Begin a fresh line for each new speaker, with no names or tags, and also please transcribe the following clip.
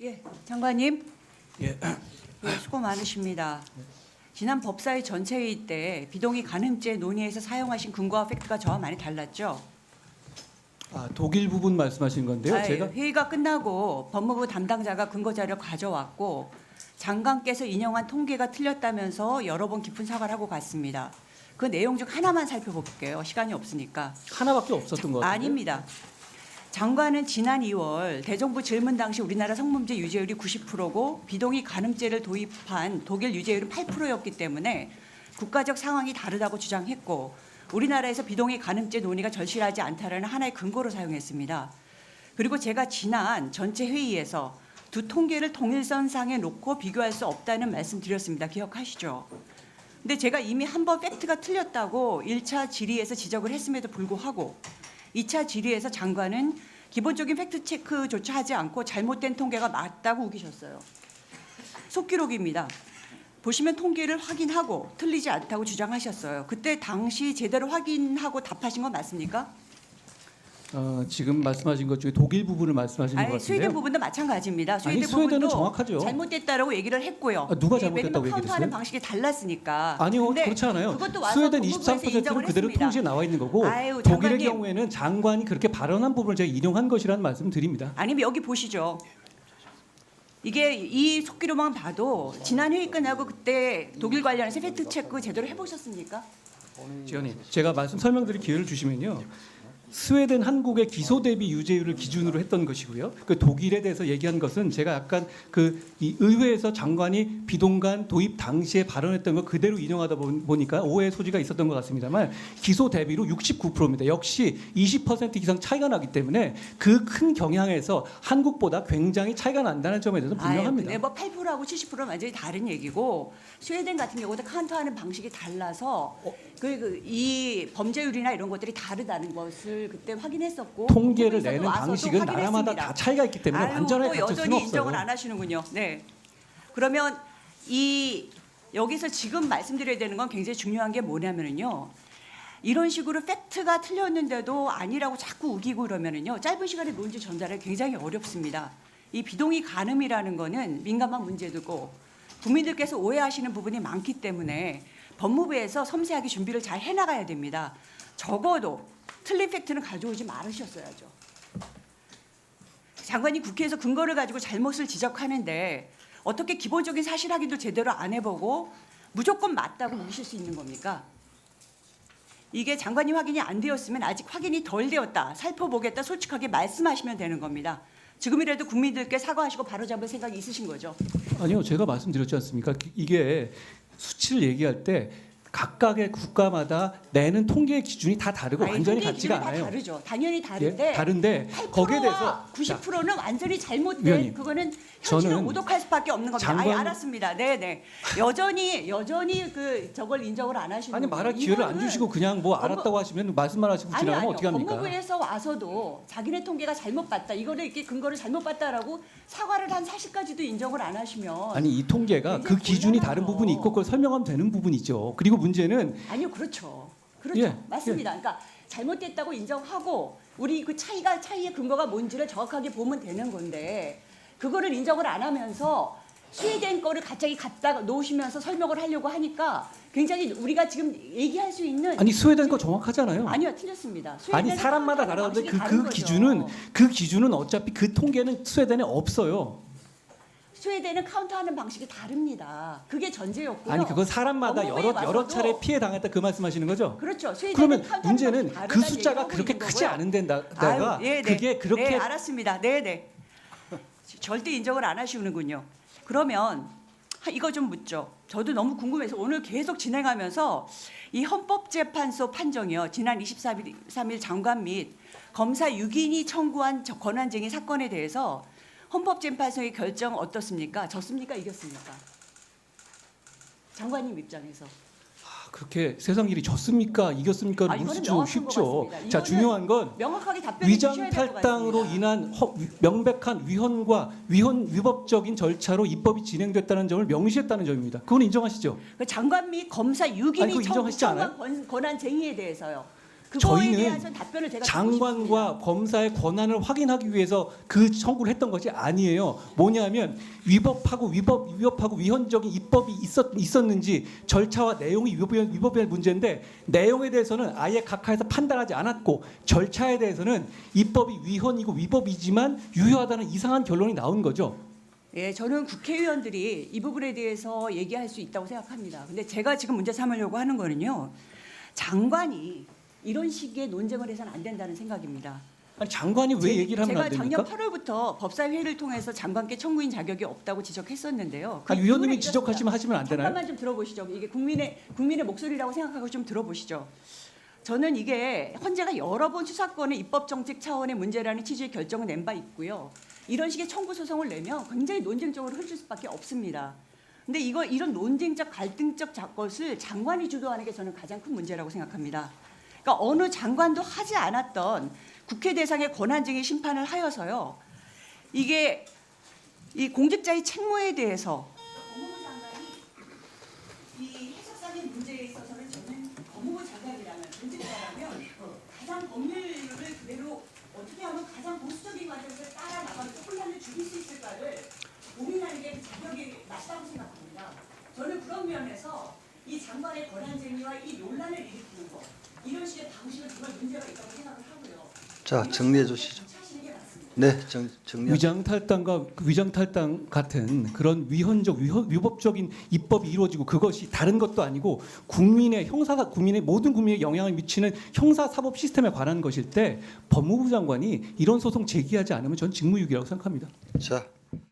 예, 장관님.
예.
예, 수고 많으십니다. 지난 법사위 전체회의 때 비동의 간음죄 논의에서 사용하신 근거와 팩트가 저와 많이 달랐죠.
독일 부분 말씀하신 건데요. 제가
회의가 끝나고 법무부 담당자가 근거 자료 가져왔고 장관께서 인용한 통계가 틀렸다면서 여러 번 깊은 사과를 하고 갔습니다. 그 내용 중 하나만 살펴볼게요. 시간이 없으니까.
하나밖에 없었던 것 같아요.
아닙니다. 장관은 지난 2월 대정부 질문 당시 우리나라 성범죄 유죄율이 90%고 비동의 간음죄를 도입한 독일 유죄율은 8%였기 때문에 국가적 상황이 다르다고 주장했고 우리나라에서 비동의 간음죄 논의가 절실하지 않다라는 하나의 근거로 사용했습니다. 그리고 제가 지난 전체 회의에서 두 통계를 동일선상에 놓고 비교할 수 없다는 말씀 드렸습니다. 기억하시죠? 근데 제가 이미 한 번 팩트가 틀렸다고 1차 질의에서 지적을 했음에도 불구하고 2차 질의에서 장관은 기본적인 팩트 체크조차 하지 않고 잘못된 통계가 맞다고 우기셨어요. 속기록입니다. 보시면 통계를 확인하고 틀리지 않다고 주장하셨어요. 그때 당시 제대로 확인하고 답하신 건 맞습니까?
지금 말씀하신 것 중에 독일 부분을 말씀하시는 것 같은데요.
스웨덴 부분도 마찬가지입니다.
스웨덴은
부분도
정확하죠.
잘못됐다고 얘기를 했고요.
누가 잘못됐다고
왜냐면
얘기를
카운트하는
했어요?
방식이 달랐으니까.
아니요,
근데
그렇지 않아요.
그것도 와서
스웨덴
법무부에서
23%는
인정을
그대로
했습니다.
통지에 나와 있는 거고
아유,
독일의
장관님.
경우에는 장관이 그렇게 발언한 부분을 제가 인용한 것이라는 말씀 드립니다.
아니면 여기 보시죠. 이게 이 속기로만 봐도 지난 회의 끝나고 그때 독일 관련해서 팩트 체크 제대로 해보셨습니까?
지원님, 제가 설명드릴 기회를 주시면요. 스웨덴, 한국의 기소 대비 유죄율을 기준으로 했던 것이고요. 그 독일에 대해서 얘기한 것은 제가 약간 이 의회에서 장관이 비동간 도입 당시에 발언했던 거 그대로 인용하다 보니까 오해의 소지가 있었던 것 같습니다만 기소 대비로 69%입니다. 역시 20% 이상 차이가 나기 때문에 그 큰 경향에서 한국보다 굉장히 차이가 난다는 점에 대해서 분명합니다.
근데 뭐 8%하고 70%는 완전히 다른 얘기고 스웨덴 같은 경우도 카운트하는 방식이 달라서 이 범죄율이나 이런 것들이 다르다는 것을 그때 확인했었고
통계를
법무부에서도
내는
와서도
방식은 나라마다
확인했습니다.
다 차이가 있기 때문에 완전하게
또
같을 수는
여전히
없어요.
인정을 안 하시는군요. 네. 그러면 여기서 지금 말씀드려야 되는 건 굉장히 중요한 게 뭐냐면요. 이런 식으로 팩트가 틀렸는데도 아니라고 자꾸 우기고 그러면은요. 짧은 시간에 뭔지 전달하기 굉장히 어렵습니다. 이 비동의 간음이라는 거는 민감한 문제고 국민들께서 오해하시는 부분이 많기 때문에 법무부에서 섬세하게 준비를 잘 해나가야 됩니다. 적어도 틀린 팩트는 가져오지 말으셨어야죠. 장관이 국회에서 근거를 가지고 잘못을 지적하는데 어떻게 기본적인 사실 확인도 제대로 안 해보고 무조건 맞다고 우기실 수 있는 겁니까? 이게 장관이 확인이 안 되었으면 아직 확인이 덜 되었다, 살펴보겠다 솔직하게 말씀하시면 되는 겁니다. 지금이라도 국민들께 사과하시고 바로잡을 생각이 있으신 거죠?
아니요, 제가 말씀드렸지 않습니까? 이게 수치를 얘기할 때 각각의 국가마다 내는 통계 기준이 다 다르고 완전히 같지가 않아요.
다르죠. 당연히 다른데.
예, 다른데 거기에 대해서
90%는 완전히 잘못된
위원님,
그거는 현실을
저는
오독할 수밖에 없는 겁니다.
장관-
알았습니다. 네네. 여전히 저걸 인정을 안 하시는.
아니 말할 기회를 안 주시고 그냥 뭐 알았다고 하시면 말씀만 하시고 지나가면 어떻게 합니까?
법무부에서 와서도 자기네 통계가 잘못 봤다. 이거를 이렇게 근거를 잘못 봤다라고 사과를 한 사실까지도 인정을 안 하시면.
아니 이 통계가 그
굉장히
기준이 다른
곤란하죠.
부분이 있고 그걸 설명하면 되는 부분이죠. 그리고 문제는
아니요, 그렇죠. 그렇죠.
예,
맞습니다. 그러니까 잘못됐다고 인정하고 우리 그 차이의 근거가 뭔지를 정확하게 보면 되는 건데 그거를 인정을 안 하면서 스웨덴 거를 갑자기 갖다가 놓으시면서 설명을 하려고 하니까 굉장히 우리가 지금 얘기할 수 있는
아니 스웨덴 거 정확하잖아요.
아니요, 틀렸습니다.
아니
스웨덴은
사람마다
카운트하는
다른데
방식이 다른 거죠.
그 기준은 어차피 그 통계는 스웨덴에 없어요.
스웨덴은 카운트하는 방식이 다릅니다. 그게 전제였고요.
아니 그건 사람마다
법무부에
여러
와서도-
차례 피해 당했다 그 말씀하시는 거죠?
그렇죠. 스웨덴은
그러면
카운트하는
문제는
방식이
그
다르다는
숫자가
얘기를
그렇게
하고
크지
있는 거고요.
않은 데다가
아유, 예,
그게 그렇게
네, 알았습니다. 네. 절대 인정을 안 하시는군요. 그러면 이거 좀 묻죠. 저도 너무 궁금해서 오늘 계속 진행하면서 이 헌법재판소 판정이요. 지난 23일 장관 및 검사 6인이 청구한 권한쟁의 사건에 대해서 헌법재판소의 결정 어떻습니까? 졌습니까? 이겼습니까? 장관님 입장에서.
그렇게 세상 일이 졌습니까? 이겼습니까?
이거는
묻기 좀
명확한
쉽죠.
것 같습니다.
자
이거는
중요한 건
명확하게 답변해 주셔야 될 것
위장탈당으로
같습니다.
인한 명백한 위헌과 위법적인 절차로 입법이 진행됐다는 점을 명시했다는 점입니다. 그건 인정하시죠?
그 장관 및 검사
아니,
6인이
그거 인정하시지 않아요?
청구한 권한쟁의에 대해서요. 그거에
저희는
대해서 답변을 제가 듣고
장관과 검사의 권한을 확인하기 위해서 그 청구를 했던 것이 아니에요. 뭐냐면 위법하고 위헌적인 입법이 있었는지 절차와 내용이 위법의 문제인데 내용에 대해서는 아예 각하에서 판단하지 않았고 절차에 대해서는 입법이 위헌이고 위법이지만 유효하다는 이상한 결론이 나온 거죠.
예, 저는 국회의원들이 이 부분에 대해서 얘기할 수 있다고 생각합니다. 근데 제가 지금 문제 삼으려고 하는 거는요. 장관이 이런 식의 논쟁을 해서는 안 된다는 생각입니다.
아니 장관이 왜 얘기를 하면 안
제가
됩니까?
작년 8월부터 법사위회의를 통해서 장관께 청구인 자격이 없다고 지적했었는데요.
아니, 위원님이 지적하시면 하시면 안 되나요?
잠깐만 좀 들어보시죠. 이게 국민의 목소리라고 생각하고 좀 들어보시죠. 저는 이게 헌재가 여러 번 수사권의 입법 정책 차원의 문제라는 취지의 결정을 낸 바 있고요. 이런 식의 청구 소송을 내면 굉장히 논쟁적으로 흐를 수밖에 없습니다. 근데 이런 논쟁적 갈등적 것을 장관이 주도하는 게 저는 가장 큰 문제라고 생각합니다. 그러니까 어느 장관도 하지 않았던 국회 대상의 권한쟁의 심판을 하여서요. 이게 이 공직자의 책무에 대해서 법무부 장관이 이 해석상의 문제에 있어서는 저는 법무부 장관이라면 공직자라면 가장 법률을 그대로 어떻게 하면 가장 보수적인 과정을 따라 나가면서 혼란을 줄일 수 있을까를 고민하는 게 자격이 맞다고 생각합니다. 저는 그런 면에서 이 장관의 권한쟁의와 이 논란을 일으키는 것 이런 식의 방식은 정말 문제가 있다고 생각을 하고요.
자, 정리해 주시죠. 네, 정리.
위장 탈당과 위장 탈당 같은 그런 위법적인 입법이 이루어지고 그것이 다른 것도 아니고 국민의 모든 국민에 영향을 미치는 형사 사법 시스템에 관한 것일 때 법무부 장관이 이런 소송 제기하지 않으면 전 직무유기라고 생각합니다.
자,